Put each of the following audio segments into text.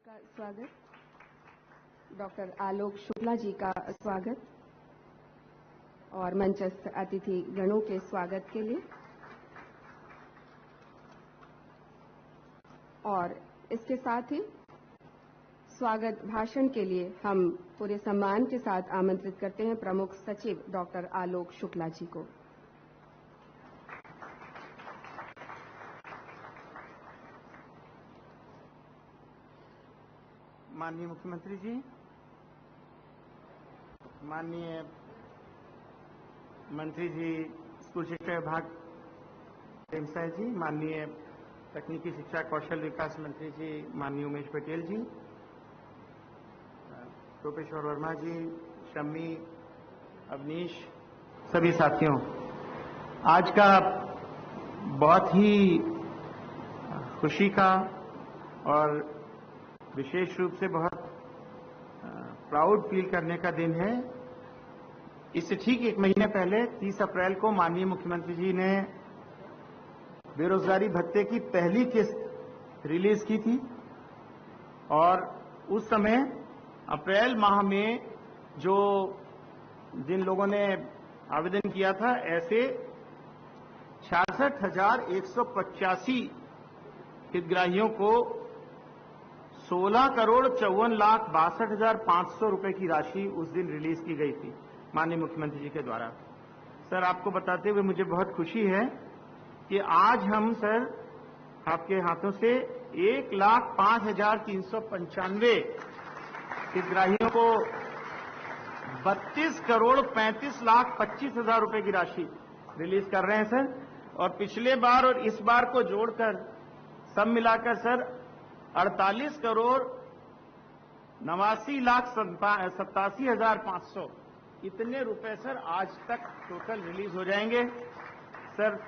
का स्वागत, डॉक्टर आलोक शुक्ला जी का स्वागत और मंचस्थ अतिथि गणों के स्वागत के लिए और इसके साथ ही स्वागत भाषण के लिए हम पूरे सम्मान के साथ आमंत्रित करते हैं प्रमुख सचिव डॉक्टर आलोक शुक्ला जी को। माननीय मुख्यमंत्री जी, माननीय मंत्री जी स्कूल शिक्षा विभाग प्रेमसाय जी, माननीय तकनीकी शिक्षा कौशल विकास मंत्री जी माननीय उमेश पटेल जी, प्रोफेसर वर्मा जी, शम्मी, अवनीश, सभी साथियों, आज का बहुत ही खुशी का और विशेष रूप से बहुत प्राउड फील करने का दिन है। इससे ठीक एक महीने पहले 30 अप्रैल को माननीय मुख्यमंत्री जी ने बेरोजगारी भत्ते की पहली किस्त रिलीज की थी और उस समय अप्रैल माह में जिन लोगों ने आवेदन किया था, ऐसे 66,185 हितग्राहियों को 16,54,62,500 रुपए की राशि उस दिन रिलीज की गई थी माननीय मुख्यमंत्री जी के द्वारा। सर, आपको बताते हुए मुझे बहुत खुशी है कि आज हम सर आपके हाथों से 1,05,395 हितग्राहियों को 32,35,25,000 रुपए की राशि रिलीज कर रहे हैं सर। और पिछले बार और इस बार को जोड़कर सब मिलाकर सर 48,89,87,500 इतने रुपए सर आज तक टोटल रिलीज हो जाएंगे। सर,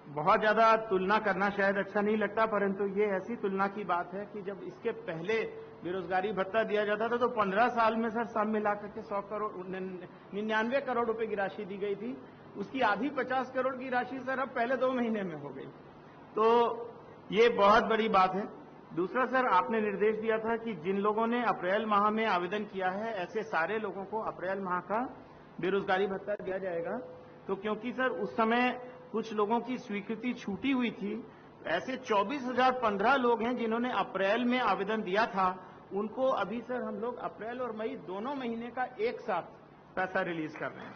बहुत ज्यादा तुलना करना शायद अच्छा नहीं लगता, परंतु ये ऐसी तुलना की बात है कि जब इसके पहले बेरोजगारी भत्ता दिया जाता था तो 15 साल में सर सब मिलाकर के 99 करोड़ रुपए की राशि दी गई थी। उसकी आधी 50 करोड़ की राशि सर अब पहले 2 महीने में हो गई, तो ये बहुत बड़ी बात है। दूसरा सर, आपने निर्देश दिया था कि जिन लोगों ने अप्रैल माह में आवेदन किया है, ऐसे सारे लोगों को अप्रैल माह का बेरोजगारी भत्ता दिया जाएगा। तो क्योंकि सर उस समय कुछ लोगों की स्वीकृति छूटी हुई थी, ऐसे 24,015 लोग हैं जिन्होंने अप्रैल में आवेदन दिया था, उनको अभी सर हम लोग अप्रैल और मई दोनों महीने का एक साथ पैसा रिलीज कर रहे हैं।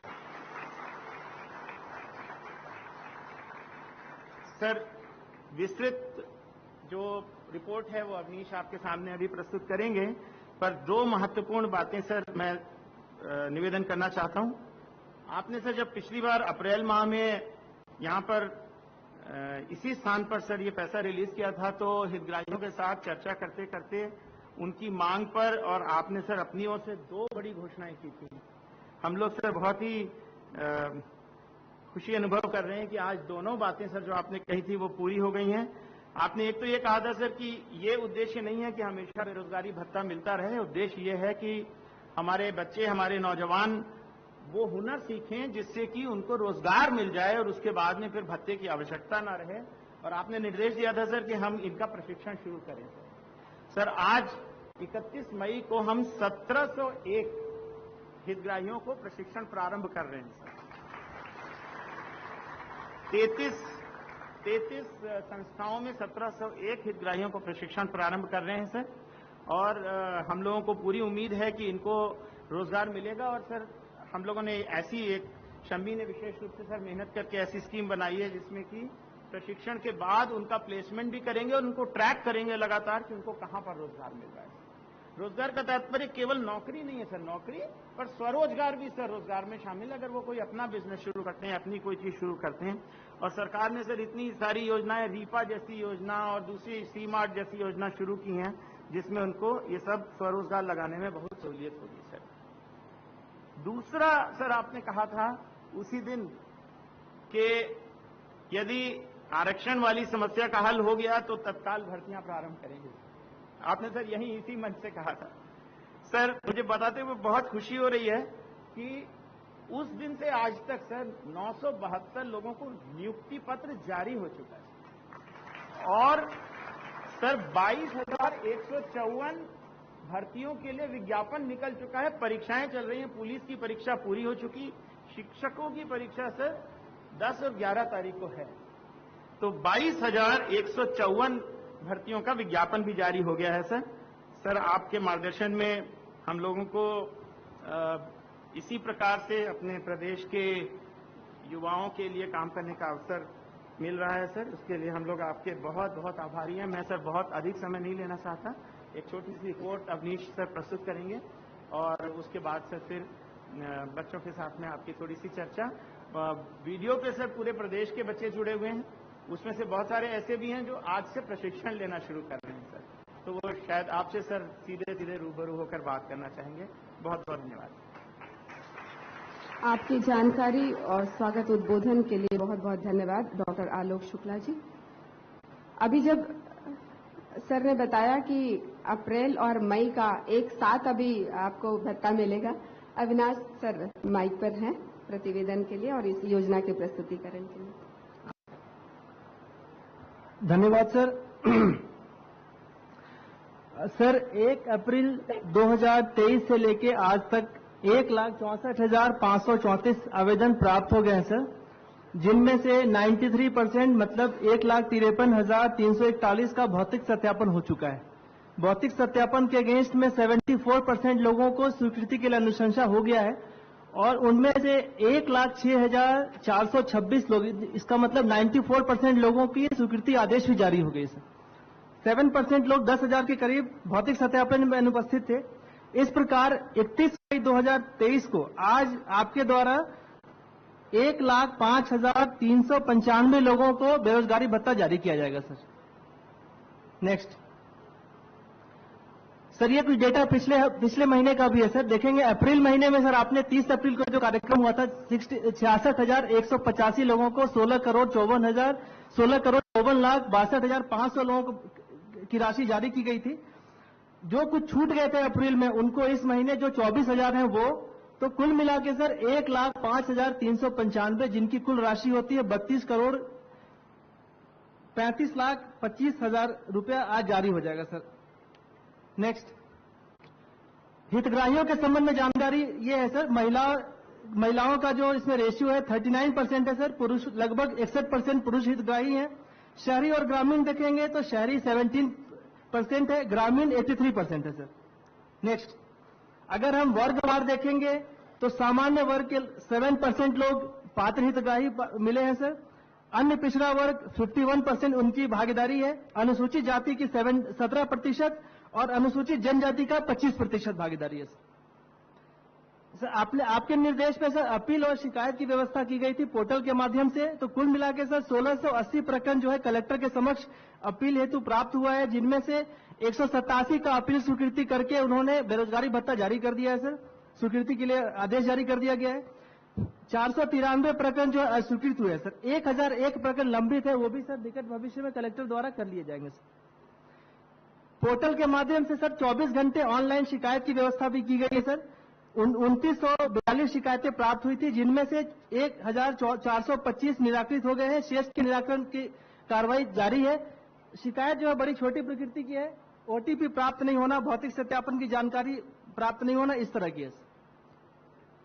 सर, विस्तृत जो रिपोर्ट है वो अवनीश आपके सामने अभी प्रस्तुत करेंगे, पर 2 महत्वपूर्ण बातें सर मैं निवेदन करना चाहता हूं। आपने सर जब पिछली बार अप्रैल माह में यहां पर इसी स्थान पर सर ये पैसा रिलीज किया था, तो हितग्राहियों के साथ चर्चा करते करते उनकी मांग पर और आपने सर अपनी ओर से 2 बड़ी घोषणाएं की थी। हम लोग सर बहुत ही खुशी अनुभव कर रहे हैं कि आज दोनों बातें सर जो आपने कही थी वो पूरी हो गई हैं। आपने एक तो ये कहा था सर कि ये उद्देश्य नहीं है कि हमेशा बेरोजगारी भत्ता मिलता रहे, उद्देश्य ये है कि हमारे बच्चे, हमारे नौजवान वो हुनर सीखें जिससे कि उनको रोजगार मिल जाए और उसके बाद में फिर भत्ते की आवश्यकता ना रहे। और आपने निर्देश दिया था सर कि हम इनका प्रशिक्षण शुरू करें। सर, आज 31 मई को हम 1701 हितग्राहियों को प्रशिक्षण प्रारंभ कर रहे हैं सर। 33 संस्थाओं में 1701 हितग्राहियों को प्रशिक्षण प्रारंभ कर रहे हैं सर। और हम लोगों को पूरी उम्मीद है कि इनको रोजगार मिलेगा। और सर हम लोगों ने ऐसी एक शम्मी ने विशेष रूप से सर मेहनत करके ऐसी स्कीम बनाई है जिसमें कि प्रशिक्षण के बाद उनका प्लेसमेंट भी करेंगे और उनको ट्रैक करेंगे लगातार कि उनको कहां पर रोजगार मिल रहा है। रोजगार का तात्पर्य केवल नौकरी नहीं है सर, नौकरी पर स्वरोजगार भी सर रोजगार में शामिल है। अगर वो कोई अपना बिजनेस शुरू करते हैं, अपनी कोई चीज शुरू करते हैं। और सरकार ने सर इतनी सारी योजनाएं, रीपा जैसी योजना और दूसरी सी-मार्ट जैसी योजना शुरू की हैं जिसमें उनको ये सब स्वरोजगार लगाने में बहुत सहूलियत होगी सर। दूसरा सर, आपने कहा था उसी दिन कि यदि आरक्षण वाली समस्या का हल हो गया तो तत्काल भर्तियां प्रारंभ करेंगे। आपने सर यही इसी मंच से कहा था। सर, मुझे बताते हुए बहुत खुशी हो रही है कि उस दिन से आज तक सर 972 लोगों को नियुक्ति पत्र जारी हो चुका है और सर 22,154 भर्तियों के लिए विज्ञापन निकल चुका है, परीक्षाएं चल रही हैं, पुलिस की परीक्षा पूरी हो चुकी, शिक्षकों की परीक्षा सर 10 और 11 तारीख को है। तो 22,154 भर्तियों का विज्ञापन भी जारी हो गया है सर। सर आपके मार्गदर्शन में हम लोगों को इसी प्रकार से अपने प्रदेश के युवाओं के लिए काम करने का अवसर मिल रहा है सर। उसके लिए हम लोग आपके बहुत बहुत आभारी हैं। मैं सर बहुत अधिक समय नहीं लेना चाहता, एक छोटी सी रिपोर्ट अवनीश सर प्रस्तुत करेंगे और उसके बाद सर फिर बच्चों के साथ में आपकी थोड़ी सी चर्चा। वीडियो पे सर पूरे प्रदेश के बच्चे जुड़े हुए हैं, उसमें से बहुत सारे ऐसे भी हैं जो आज से प्रशिक्षण लेना शुरू कर रहे हैं सर, तो वो शायद आपसे सर सीधे सीधे रूबरू होकर बात करना चाहेंगे। बहुत बहुत धन्यवाद। आपकी जानकारी और स्वागत उद्बोधन के लिए बहुत बहुत धन्यवाद डॉक्टर आलोक शुक्ला जी। अभी जब सर ने बताया कि अप्रैल और मई का एक साथ अभी आपको भत्ता मिलेगा, अविनाश सर माइक पर हैं प्रतिवेदन के लिए और इस योजना के प्रस्तुतिकरण के लिए। धन्यवाद सर। सर 1 अप्रैल 2023 से लेके आज तक 1,64,534 आवेदन प्राप्त हो गए हैं सर, जिनमें से 93% मतलब 1,53,341 का भौतिक सत्यापन हो चुका है। भौतिक सत्यापन के अगेंस्ट में 74% लोगों को स्वीकृति के लिए अनुशंसा हो गया है और उनमें से 1,06,426 लोग, इसका मतलब 94% लोगों की स्वीकृति आदेश भी जारी हो गई सर। 7% लोग 10,000 के करीब भौतिक सत्यापन में अनुपस्थित थे। इस प्रकार 31 मई 2023 को आज आपके द्वारा 1,05,395 लोगों को बेरोजगारी भत्ता जारी किया जाएगा सर। नेक्स्ट सर, ये कुछ डेटा पिछले महीने का भी है सर। देखेंगे अप्रैल महीने में सर आपने 30 अप्रैल को जो कार्यक्रम हुआ था 66,185 लोगों को 16,54,62,500 लोगों को की राशि जारी की गई थी। जो कुछ छूट गए थे अप्रैल में उनको इस महीने जो 24,000 हैं वो, तो कुल मिला के सर 1,05,395 जिनकी कुल राशि होती है 32,35,25,000 रुपया आज जारी हो जाएगा सर। नेक्स्ट, हितग्राहियों के संबंध में जानकारी ये है सर, महिलाओं का जो इसमें रेशियो है 39% है सर, पुरुष लगभग 61% पुरुष हितग्राही हैं। शहरी और ग्रामीण देखेंगे तो शहरी 17% है, ग्रामीण 83% है सर। नेक्स्ट, अगर हम वर्गवार देखेंगे तो सामान्य वर्ग के 7% लोग पात्र हितग्राही मिले हैं सर, अन्य पिछड़ा वर्ग 51% उनकी भागीदारी है, अनुसूचित जाति की 17% और अनुसूचित जनजाति का 25% भागीदारी है सर। आपके निर्देश पे सर अपील और शिकायत की व्यवस्था की गई थी पोर्टल के माध्यम से, तो कुल मिला के सर 1680 प्रकरण जो है कलेक्टर के समक्ष अपील हेतु प्राप्त हुआ है, जिनमें से 187 का अपील स्वीकृति करके उन्होंने बेरोजगारी भत्ता जारी कर दिया है सर, स्वीकृति के लिए आदेश जारी कर दिया गया है। 493 प्रकरण जो है अस्वीकृत हुए हैं सर। 1001 प्रकरण लंबित है, वो भी सर निकट भविष्य में कलेक्टर द्वारा कर लिए जाएंगे सर। पोर्टल के माध्यम से सर 24 घंटे ऑनलाइन शिकायत की व्यवस्था भी की गई है सर। 2942 शिकायतें प्राप्त हुई थी, जिनमें से 1,425 निराकृत हो गए हैं, शेष के निराकरण की कार्रवाई जारी है। शिकायत जो है बड़ी छोटी प्रकृति की है, ओटीपी प्राप्त नहीं होना, भौतिक सत्यापन की जानकारी प्राप्त नहीं होना, इस तरह की है।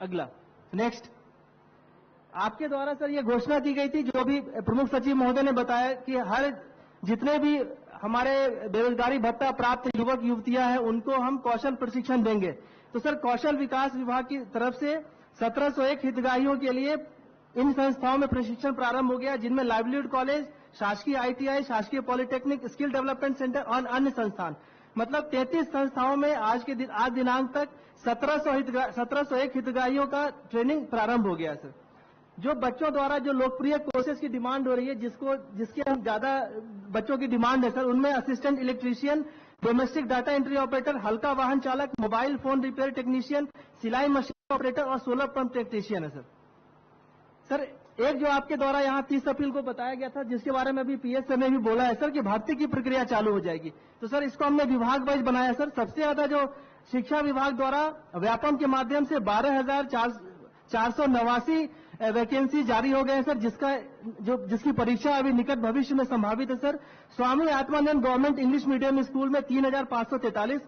अगला नेक्स्ट, आपके द्वारा सर ये घोषणा की गई थी, जो भी प्रमुख सचिव महोदय ने बताया कि हर जितने भी हमारे बेरोजगारी भत्ता प्राप्त युवक युवतियां हैं उनको हम कौशल प्रशिक्षण देंगे। तो सर कौशल विकास विभाग की तरफ से 1701 हितग्राहियों के लिए इन संस्थाओं में प्रशिक्षण प्रारंभ हो गया, जिनमें लाइवलीहुड कॉलेज, शासकीय आईटीआई, शासकीय पॉलिटेक्निक, स्किल डेवलपमेंट सेंटर और अन्य संस्थान, मतलब 33 संस्थाओं में आज दिनांक तक 1701 हितग्राहियों का ट्रेनिंग प्रारंभ हो गया सर। जो बच्चों द्वारा जो लोकप्रिय कोर्सेज की डिमांड हो रही है, जिसके हम ज्यादा बच्चों की डिमांड है सर, उनमें assistant electrician, domestic data entry operator, हल्का वाहन चालक, मोबाइल फोन रिपेयर टेक्नीशियन, सिलाई मशीन ऑपरेटर और सोलर पंप टेक्नीशियन है सर। सर एक जो आपके द्वारा यहाँ 30 अप्रैल को बताया गया था, जिसके बारे में अभी पीएस सर ने भी बोला है सर कि भर्ती की प्रक्रिया चालू हो जाएगी, तो सर इसको हमने विभाग वाइज बनाया सर। सबसे ज्यादा जो शिक्षा विभाग द्वारा व्यापम के माध्यम से 12,489 वैकेंसी जारी हो गए हैं सर, जिसकी परीक्षा अभी निकट भविष्य में संभावित है sir. Swami Atmanand government English medium school में 3543,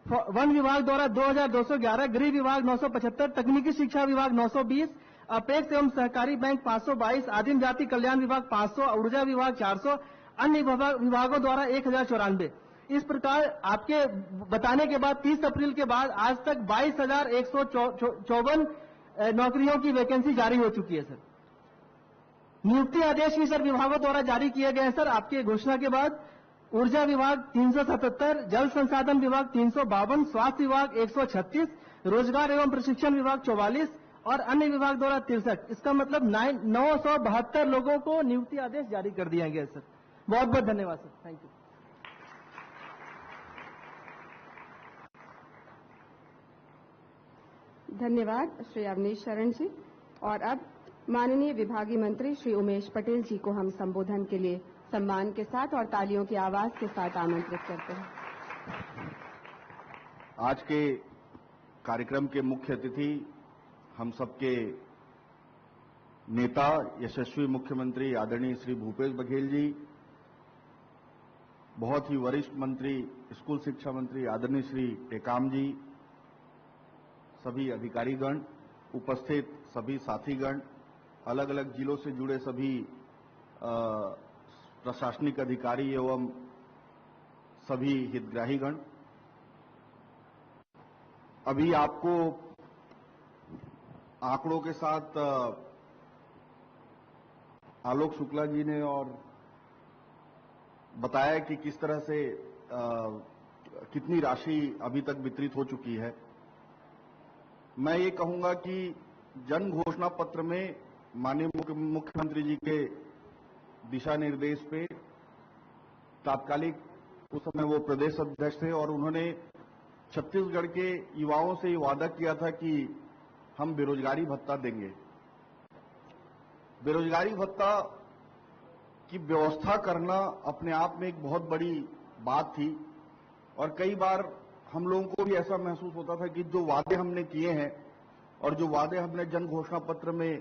वन विभाग द्वारा 2211, गृह विभाग 975, तकनीकी शिक्षा विभाग 920, अपेक्स एवं सहकारी बैंक 522, आदिम जाति कल्याण विभाग 500, ऊर्जा विभाग 400, अन्य विभागों द्वारा 1094। इस प्रकार आपके बताने के बाद 30 अप्रैल के बाद आज तक 22,154 नौकरियों की वैकेंसी जारी हो चुकी है सर। नियुक्ति आदेश भी सर विभागों द्वारा जारी किए गए हैं सर आपके घोषणा के बाद। ऊर्जा विभाग 377, जल संसाधन विभाग 352, स्वास्थ्य विभाग 136, रोजगार एवं प्रशिक्षण विभाग 44 और अन्य विभाग द्वारा 63। इसका मतलब 972 लोगों को नियुक्ति आदेश जारी कर दिया गया सर। बहुत बहुत धन्यवाद सर, थैंक यू। धन्यवाद श्री अवनीश शरण जी। और अब माननीय विभागीय मंत्री श्री उमेश पटेल जी को हम संबोधन के लिए सम्मान के साथ और तालियों की आवाज के साथ आमंत्रित करते हैं। आज के कार्यक्रम के मुख्य अतिथि हम सबके नेता यशस्वी मुख्यमंत्री आदरणीय श्री भूपेश बघेल जी, बहुत ही वरिष्ठ मंत्री स्कूल शिक्षा मंत्री आदरणीय श्री टेकाम जी, सभी अधिकारीगण, उपस्थित सभी साथीगण, अलग अलग जिलों से जुड़े सभी प्रशासनिक अधिकारी एवं सभी हितग्राहीगण, अभी आपको आंकड़ों के साथ आलोक शुक्ला जी ने और बताया कि किस तरह से कितनी राशि अभी तक वितरित हो चुकी है। मैं ये कहूंगा कि जन घोषणा पत्र में माननीय मुख्यमंत्री जी के दिशा निर्देश पे तात्कालिक उस समय वो प्रदेश अध्यक्ष थे और उन्होंने छत्तीसगढ़ के युवाओं से ये वादा किया था कि हम बेरोजगारी भत्ता देंगे। बेरोजगारी भत्ता की व्यवस्था करना अपने आप में एक बहुत बड़ी बात थी और कई बार हम लोगों को भी ऐसा महसूस होता था कि जो वादे हमने किए हैं और जो वादे हमने जन घोषणा पत्र में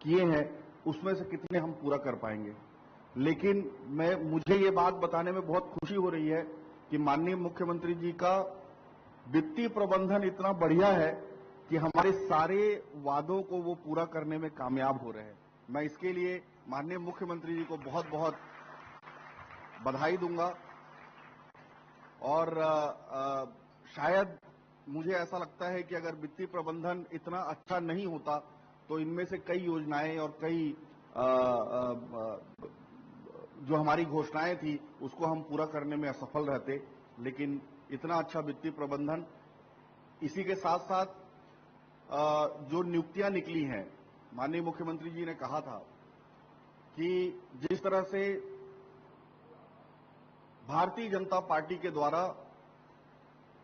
किए हैं उसमें से कितने हम पूरा कर पाएंगे। लेकिन मुझे ये बात बताने में बहुत खुशी हो रही है कि माननीय मुख्यमंत्री जी का वित्तीय प्रबंधन इतना बढ़िया है कि हमारे सारे वादों को वो पूरा करने में कामयाब हो रहे हैं। मैं इसके लिए माननीय मुख्यमंत्री जी को बहुत बहुत बधाई दूंगा और शायद मुझे ऐसा लगता है कि अगर वित्तीय प्रबंधन इतना अच्छा नहीं होता तो इनमें से कई योजनाएं और कई जो हमारी घोषणाएं थी उसको हम पूरा करने में असफल रहते। लेकिन इतना अच्छा वित्तीय प्रबंधन, इसी के साथ साथ जो नियुक्तियां निकली हैं, माननीय मुख्यमंत्री जी ने कहा था कि जिस तरह से भारतीय जनता पार्टी के द्वारा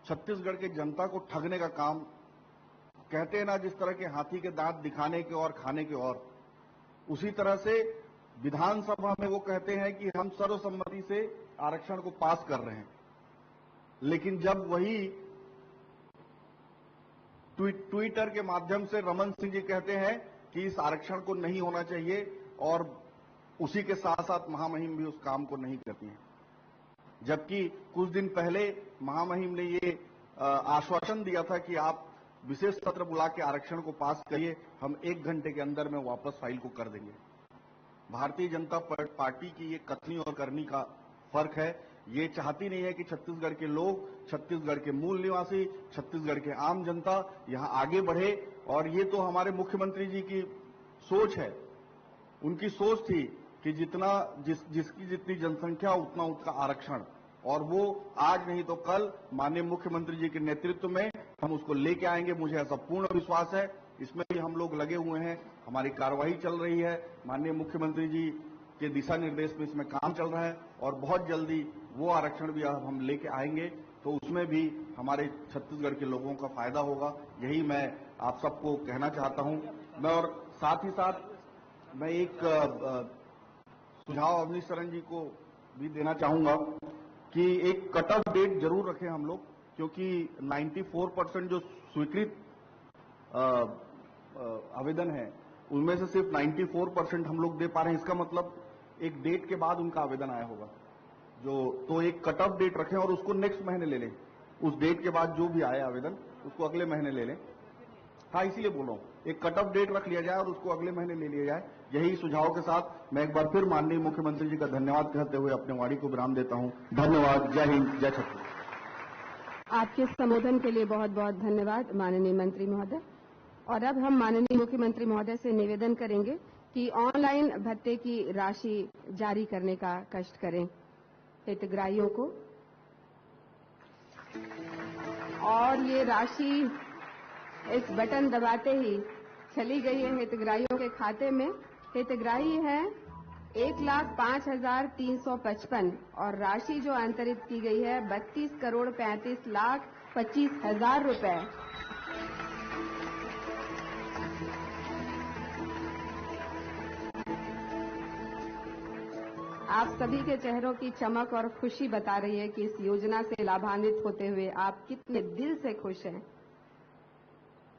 छत्तीसगढ़ के जनता को ठगने का काम, कहते हैं ना जिस तरह के हाथी के दांत दिखाने के और खाने के और, उसी तरह से विधानसभा में वो कहते हैं कि हम सर्वसम्मति से आरक्षण को पास कर रहे हैं, लेकिन जब वही ट्विटर के माध्यम से रमन सिंह जी कहते हैं कि इस आरक्षण को नहीं होना चाहिए और उसी के साथ साथ महामहिम भी उस काम को नहीं करती है। जबकि कुछ दिन पहले महामहिम ने ये आश्वासन दिया था कि आप विशेष सत्र बुला के आरक्षण को पास करिए, हम 1 घंटे के अंदर में वापस फाइल को कर देंगे। भारतीय जनता पार्टी की ये कथनी और करनी का फर्क है। ये चाहती नहीं है कि छत्तीसगढ़ के लोग, छत्तीसगढ़ के मूल निवासी, छत्तीसगढ़ के आम जनता यहां आगे बढ़े। और ये तो हमारे मुख्यमंत्री जी की सोच है, उनकी सोच थी कि जिसकी जितनी जनसंख्या उतना उसका आरक्षण, और वो आज नहीं तो कल माननीय मुख्यमंत्री जी के नेतृत्व में हम उसको लेके आएंगे। मुझे ऐसा पूर्ण विश्वास है। इसमें भी हम लोग लगे हुए हैं, हमारी कार्रवाई चल रही है, माननीय मुख्यमंत्री जी के दिशा निर्देश में इसमें काम चल रहा है और बहुत जल्दी वो आरक्षण भी हम लेके आएंगे, तो उसमें भी हमारे छत्तीसगढ़ के लोगों का फायदा होगा। यही मैं आप सबको कहना चाहता हूं। मैं और साथ ही साथ मैं एक सुझाव अवनीश शरण जी को भी देना चाहूंगा कि एक कट ऑफ डेट जरूर रखें हम लोग, क्योंकि 94% जो स्वीकृत आवेदन है उनमें से सिर्फ 94% हम लोग दे पा रहे हैं। इसका मतलब एक डेट के बाद उनका आवेदन आया होगा, तो एक कट ऑफ डेट रखें और उसको नेक्स्ट महीने ले लें। उस डेट के बाद जो भी आए आवेदन उसको अगले महीने ले लें। हाँ, इसीलिए बोल रहा हूं, एक कट ऑफ डेट रख लिया जाए और उसको अगले महीने ले लिया जाए। यही सुझाव के साथ मैं एक बार फिर माननीय मुख्यमंत्री जी का धन्यवाद कहते हुए अपने वाणी को विराम देता हूं। धन्यवाद। जय हिंद, जय छत्तीसगढ़। आपके संबोधन के लिए बहुत बहुत धन्यवाद माननीय मंत्री महोदय। और अब हम माननीय मुख्यमंत्री महोदय से निवेदन करेंगे कि ऑनलाइन भत्ते की राशि जारी करने का कष्ट करें हितग्राहियों को। और ये राशि इस बटन दबाते ही चली गई है हितग्राहियों के खाते में। हितग्राही है 1,05,355 और राशि जो अंतरित की गई है 32,35,25,000 रुपए। आप सभी के चेहरों की चमक और खुशी बता रही है कि इस योजना से लाभान्वित होते हुए आप कितने दिल से खुश हैं।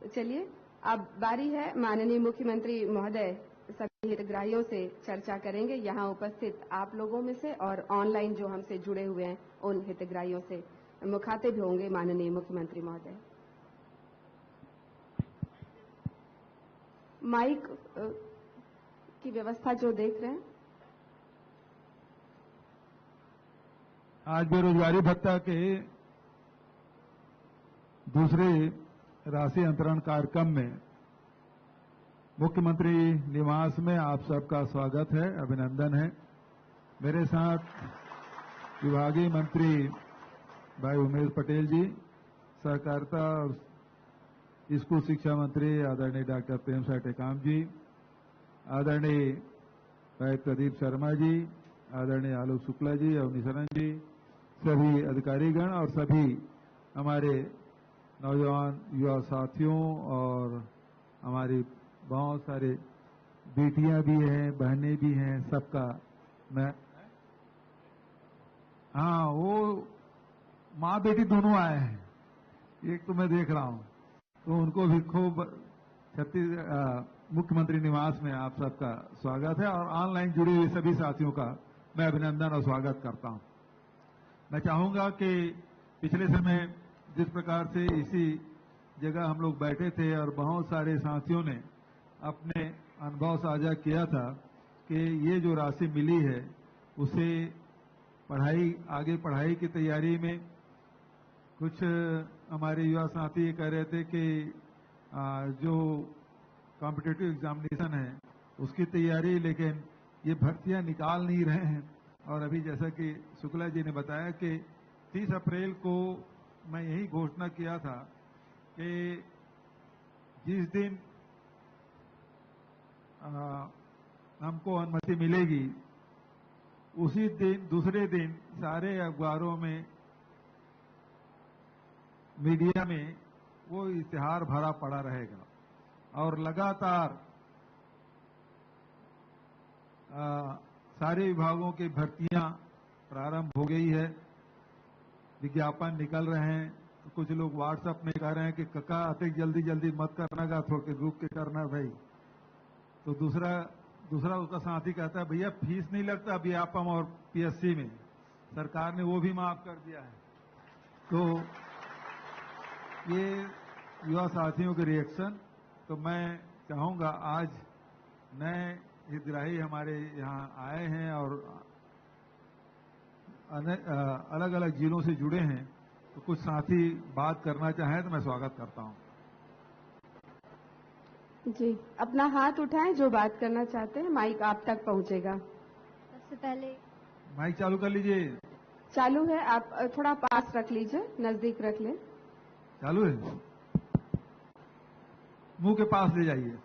तो चलिए, अब बारी है माननीय मुख्यमंत्री महोदय सभी हितग्राहियों से चर्चा करेंगे, यहाँ उपस्थित आप लोगों में से और ऑनलाइन जो हमसे जुड़े हुए हैं उन हितग्राहियों से मुखातिब होंगे माननीय मुख्यमंत्री महोदय। माइक की व्यवस्था जो देख रहे हैं। आज बेरोजगारी भत्ता के दूसरे राशि अंतरण कार्यक्रम में मुख्यमंत्री निवास में आप सबका स्वागत है, अभिनंदन है। मेरे साथ विभागीय मंत्री भाई उमेश पटेल जी, सहकारिता और स्कूल शिक्षा मंत्री आदरणीय डॉक्टर प्रेम साय टेकाम जी, आदरणीय भाई प्रदीप शर्मा जी, आदरणीय आलोक शुक्ला जी, अवनी सरन जी, सभी अधिकारीगण और सभी हमारे नौजवान युवा साथियों और हमारी बहुत सारे बेटियां भी हैं, बहनें भी हैं, सबका मैं वो माँ बेटी दोनों आए हैं, एक तो मैं देख रहा हूं, तो उनको भी खूब मुख्यमंत्री निवास में आप सबका स्वागत है और ऑनलाइन जुड़े हुए सभी साथियों का मैं अभिनंदन और स्वागत करता हूं। मैं चाहूंगा कि पिछले समय जिस प्रकार से इसी जगह हम लोग बैठे थे और बहुत सारे साथियों ने अपने अनुभव साझा किया था कि ये जो राशि मिली है उसे आगे पढ़ाई की तैयारी में कुछ हमारे युवा साथी कह रहे थे कि जो कॉम्पिटिटिव एग्जामिनेशन है उसकी तैयारी, लेकिन ये भर्तियां निकाल नहीं रहे हैं। और अभी जैसा कि शुक्ला जी ने बताया कि 30 अप्रैल को मैं यही घोषणा किया था कि जिस दिन हमको अनुमति मिलेगी उसी दिन दूसरे दिन सारे अखबारों में, मीडिया में वो इश्तिहार भरा पड़ा रहेगा और लगातार सारे विभागों की भर्तियां प्रारंभ हो गई है, विज्ञापन निकल रहे हैं। तो कुछ लोग व्हाट्सएप में कह रहे हैं कि कका अतिक जल्दी जल्दी मत करना का, थोड़ा के रुक के करना भाई। तो दूसरा उसका साथी कहता है भैया फीस नहीं लगता व्यापम और पीएससी में, सरकार ने वो भी माफ कर दिया है। तो ये युवा साथियों के रिएक्शन, तो मैं चाहूंगा आज नए हितग्राही हमारे यहाँ आए हैं और अलग अलग जिलों से जुड़े हैं, तो कुछ साथी बात करना चाहें तो मैं स्वागत करता हूं। जी, अपना हाथ उठाएं जो बात करना चाहते हैं, माइक आप तक पहुंचेगा। सबसे पहले माइक चालू कर लीजिए। चालू है, आप थोड़ा पास रख लीजिए, नजदीक रख लें। चालू है, मुंह के पास ले जाइए।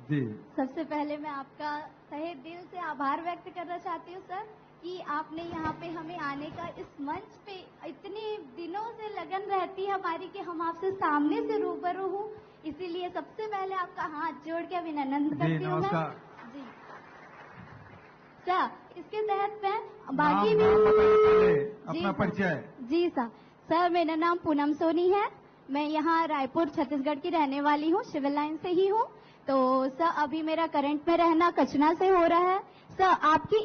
जी, सबसे पहले मैं आपका तहे दिल से आभार व्यक्त करना चाहती हूँ सर कि आपने यहाँ पे हमें आने का, इस मंच पे इतने दिनों से लगन रहती है हमारी कि हम आपसे सामने से रूबरू हूँ, इसीलिए सबसे पहले आपका हाथ जोड़ के अभिनंदन करती हूँ मैं। जी सर, इसके तहत मैं बाकी भी अपना परिचय। जी सर, मेरा नाम पूनम सोनी है, मैं यहाँ रायपुर छत्तीसगढ़ की रहने वाली हूँ, सिविल लाइन से ही हूँ। तो सर अभी मेरा करंट में रहना कचना से हो रहा है। सर आपकी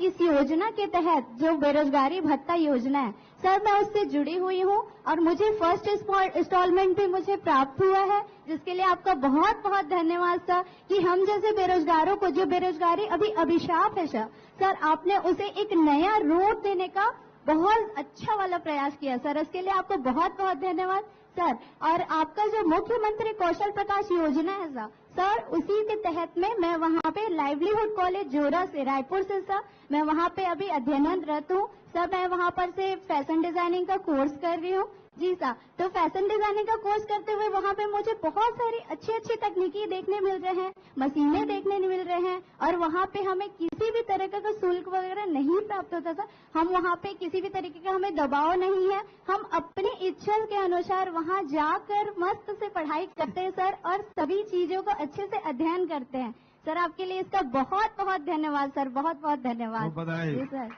इस योजना के तहत जो बेरोजगारी भत्ता योजना है सर, मैं उससे जुड़ी हुई हूँ और मुझे फर्स्ट इंस्टॉलमेंट भी मुझे प्राप्त हुआ है, जिसके लिए आपका बहुत बहुत धन्यवाद सर, कि हम जैसे बेरोजगारों को, जो बेरोजगारी अभी अभिशाप है सर आपने उसे एक नया रूप देने का बहुत अच्छा वाला प्रयास किया सर, इसके लिए आपको बहुत बहुत धन्यवाद सर। और आपका जो मुख्यमंत्री कौशल प्रकाश योजना है सर उसी के तहत में मैं वहाँ पे लाइवलीहुड कॉलेज जोरा से, रायपुर से सर, मैं वहाँ पे अभी अध्ययनरत हूँ सर। मैं वहाँ पर से फैशन डिजाइनिंग का कोर्स कर रही हूँ जी सर। तो फैशन डिजाइनिंग का कोर्स करते हुए वहाँ पे मुझे बहुत सारी अच्छी अच्छी तकनीकी देखने मिल रहे हैं, मशीनें देखने मिल रहे हैं, और वहाँ पे हमें किसी भी तरह का शुल्क वगैरह नहीं प्राप्त होता सर। हम वहाँ पे किसी भी तरीके का हमें दबाव नहीं है, हम अपनी इच्छा के अनुसार वहाँ जाकर मस्त से पढ़ाई करते हैं सर, और सभी चीजों को अच्छे से अध्ययन करते हैं सर। आपके लिए इसका बहुत बहुत धन्यवाद सर, बहुत बहुत धन्यवाद जी sir.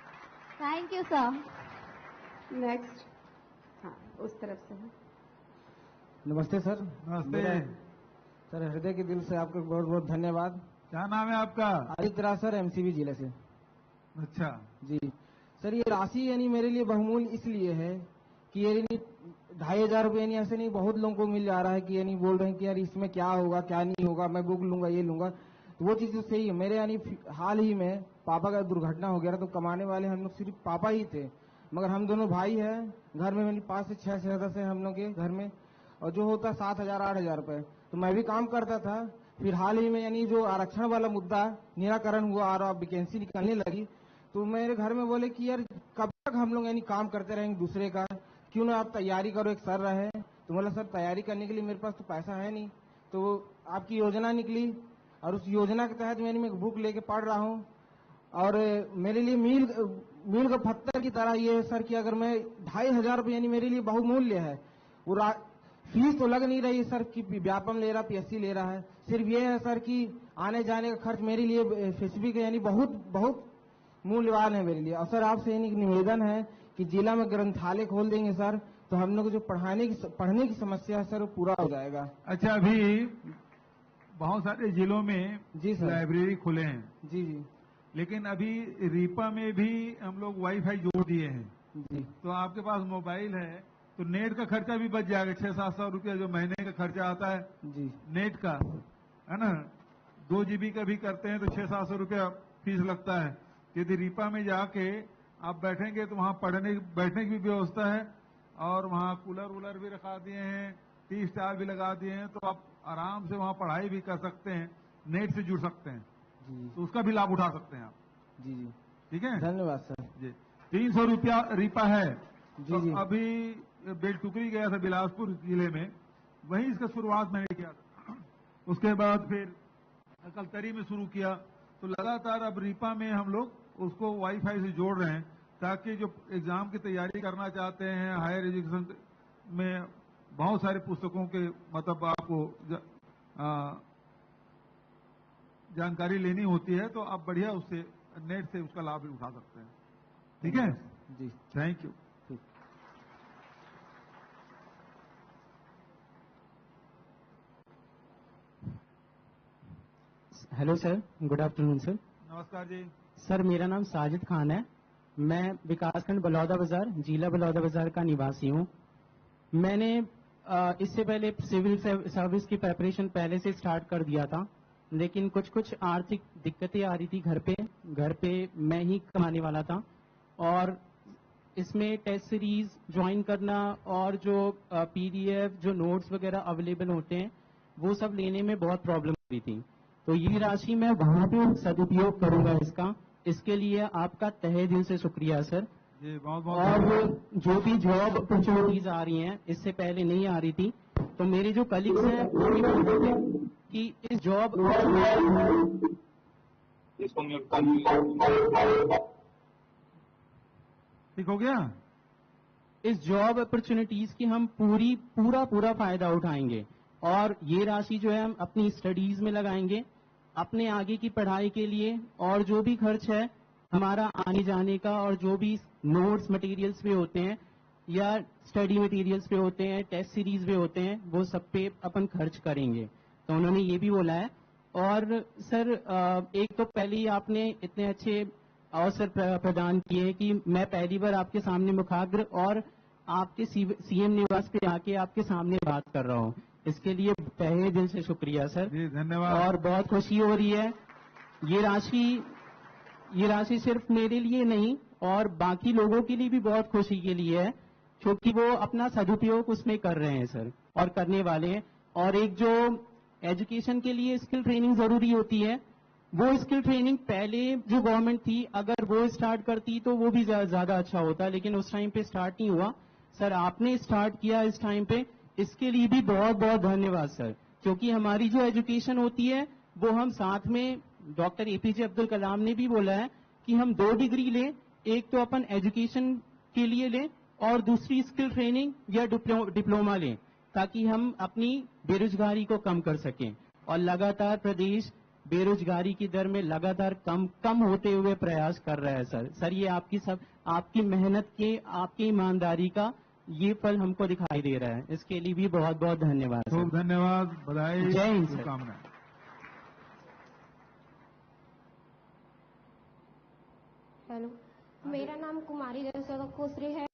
Thank you sir. Next, हाँ उस तरफ से है। नमस्ते सर। नमस्ते सर, हृदय के दिल से आपको बहुत बहुत धन्यवाद। क्या नाम है आपका? आदित्य राज सर, एमसीबी जिले से। अच्छा जी सर, ये राशि यानी मेरे लिए बहुमूल्य इसलिए है कि यानी 2,500 रुपये यानी ऐसे नहीं बहुत लोगों को मिल जा रहा है कि यानी बोल रहे हैं कि यार इसमें क्या होगा क्या नहीं होगा, मैं बुक लूंगा ये लूंगा, तो वो चीज तो सही है। मेरे यानी हाल ही में पापा का दुर्घटना हो गया था, तो कमाने वाले हम लोग सिर्फ पापा ही थे, मगर हम दोनों भाई हैं घर में, मेरी 5 से 6 सदस्य हैं हम लोग के घर में, और जो होता 7,000-8,000 रुपए। तो मैं भी काम करता था। फिर हाल ही में यानी जो आरक्षण वाला मुद्दा निराकरण हुआ और वैकेंसी निकलने लगी, तो मेरे घर में बोले कि यार कब तक हम लोग यानी काम करते रहेंगे दूसरे का, क्यों ना आप तैयारी करो, एक सर रहे। तो बोला सर तैयारी करने के लिए मेरे पास तो पैसा है नहीं, तो आपकी योजना निकली और उस योजना के तहत मैं एक बुक लेके पढ़ रहा हूँ। और मेरे लिए मील का पत्थर की तरह ये है सर कि अगर मैं 2,500 रुपये यानी मेरे लिए बहुमूल्य है। वो फीस तो लग नहीं रही सर कि व्यापम ले रहा, पीएससी ले रहा है, सिर्फ ये है सर कि आने जाने का खर्च मेरे लिए स्पेसिफिक यानी बहुत बहुत मूल्यवान है मेरे लिए। और सर आपसे यानी निवेदन है कि जिला में ग्रंथालय खोल देंगे सर, तो हम लोग जो पढ़ने की समस्या है सर वो पूरा हो जाएगा। अच्छा, अभी बहुत सारे जिलों में जी सर लाइब्रेरी खुले हैं। जी जी लेकिन अभी रीपा में भी हम लोग वाईफाई जोड़ दिए हैं। जी तो आपके पास मोबाइल है तो नेट का खर्चा भी बच जाएगा। 600-700 रुपया जो महीने का खर्चा आता है जी नेट का, है ना, 2 GB का भी करते हैं तो 600-700 रुपया फीस लगता है। यदि रीपा में जाके आप बैठेंगे तो वहाँ बैठने की भी व्यवस्था है, और वहाँ कूलर वूलर भी रखा दिए हैं, टी स्टार भी लगा दिए हैं, तो आप आराम से वहाँ पढ़ाई भी कर सकते हैं, नेट से जुड़ सकते हैं, जी तो उसका भी लाभ उठा सकते हैं आप। जी जी ठीक है, धन्यवाद सर। जी। 300 रुपया रीपा है। जी तो जी अभी बेलटुकरी गया था बिलासपुर जिले में, वहीं इसका शुरुआत मैंने किया था। उसके बाद फिर कलतरी में शुरू किया, तो लगातार अब रीपा में हम लोग उसको वाईफाई से जोड़ रहे हैं, ताकि जो एग्जाम की तैयारी करना चाहते हैं हायर एजुकेशन में, बहुत सारे पुस्तकों के मतलब आपको जानकारी लेनी होती है, तो आप बढ़िया उससे नेट से उसका लाभ भी उठा सकते हैं। ठीक है जी, thank you. Hello sir, good afternoon sir. नमस्कार जी। सर मेरा नाम साजिद खान है, मैं विकासखंड बलौदा बाजार, जिला बलौदा बाजार का निवासी हूँ। मैंने इससे पहले सिविल सर्विस की प्रेपरेशन पहले से स्टार्ट कर दिया था, लेकिन कुछ आर्थिक दिक्कतें आ रही थी घर पे मैं ही कमाने वाला था, और इसमें टेस्ट सीरीज ज्वाइन करना और जो PDF जो नोट्स वगैरह अवेलेबल होते हैं वो सब लेने में बहुत प्रॉब्लम हो रही थी। तो ये राशि मैं वहां पे सदुपयोग करूंगा इसका, इसके लिए आपका तहे दिल से शुक्रिया सर। जी बहुत बहुत। और जो भी जॉब अपॉर्चुनिटीज आ रही हैं, इससे पहले नहीं आ रही थी, तो मेरे जो कलीग्स हैं वो भी बोल रहे थे कि इस जॉब ठीक हो गया, इस जॉब अपॉर्चुनिटीज की हम पूरा फायदा उठाएंगे, और ये राशि जो है हम अपनी स्टडीज में लगाएंगे, अपने आगे की पढ़ाई के लिए, और जो भी खर्च है हमारा आने जाने का, और जो भी नोट्स मटेरियल्स पे होते हैं या स्टडी मटेरियल्स पे होते हैं, टेस्ट सीरीज पे होते हैं, वो सब पे अपन खर्च करेंगे। तो उन्होंने ये भी बोला है। और सर एक तो पहले ही आपने इतने अच्छे अवसर प्रदान किए कि मैं पहली बार आपके सामने मुखाग्र और आपके सीएम निवास पे आके आपके सामने बात कर रहा हूँ, इसके लिए तहे दिल से शुक्रिया सर। जी धन्यवाद। और बहुत खुशी हो रही है। ये राशि सिर्फ मेरे लिए नहीं और बाकी लोगों के लिए भी बहुत खुशी के लिए है, क्योंकि वो अपना सदुपयोग उसमें कर रहे हैं सर और करने वाले हैं। और एक जो एजुकेशन के लिए स्किल ट्रेनिंग जरूरी होती है, वो स्किल ट्रेनिंग पहले जो गवर्नमेंट थी अगर वो स्टार्ट करती तो वो भी ज्यादा अच्छा होता, लेकिन उस टाइम पे स्टार्ट नहीं हुआ। सर आपने स्टार्ट किया इस टाइम पे, इसके लिए भी बहुत बहुत धन्यवाद सर। क्योंकि हमारी जो एजुकेशन होती है वो हम साथ में, डॉक्टर एपीजे अब्दुल कलाम ने भी बोला है कि हम 2 डिग्री लें, एक तो अपन एजुकेशन के लिए लें और दूसरी स्किल ट्रेनिंग या डिप्लोमा लें, ताकि हम अपनी बेरोजगारी को कम कर सकें। और लगातार प्रदेश बेरोजगारी की दर में लगातार कम होते हुए प्रयास कर रहा है सर ये आपकी मेहनत के, आपकी ईमानदारी का ये फल हमको दिखाई दे रहा है, इसके लिए भी बहुत बहुत धन्यवाद सर। खूब धन्यवाद, बधाई, जय हिंद सर। शुभकामनाएं। हेलो, मेरा नाम कुमारी खुसरी है,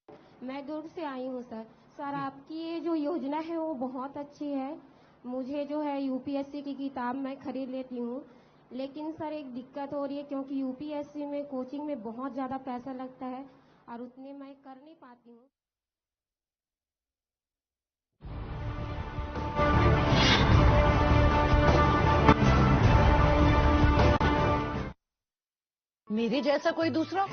मैं दुर्ग से आई हूँ सर। सर आपकी ये जो योजना है वो बहुत अच्छी है। मुझे जो है यूपीएससी की किताब मैं खरीद लेती हूँ, लेकिन सर एक दिक्कत हो रही है क्योंकि यूपीएससी में कोचिंग में बहुत ज़्यादा पैसा लगता है और उतने मैं कर नहीं पाती हूँ। मेरे जैसा कोई दूसरा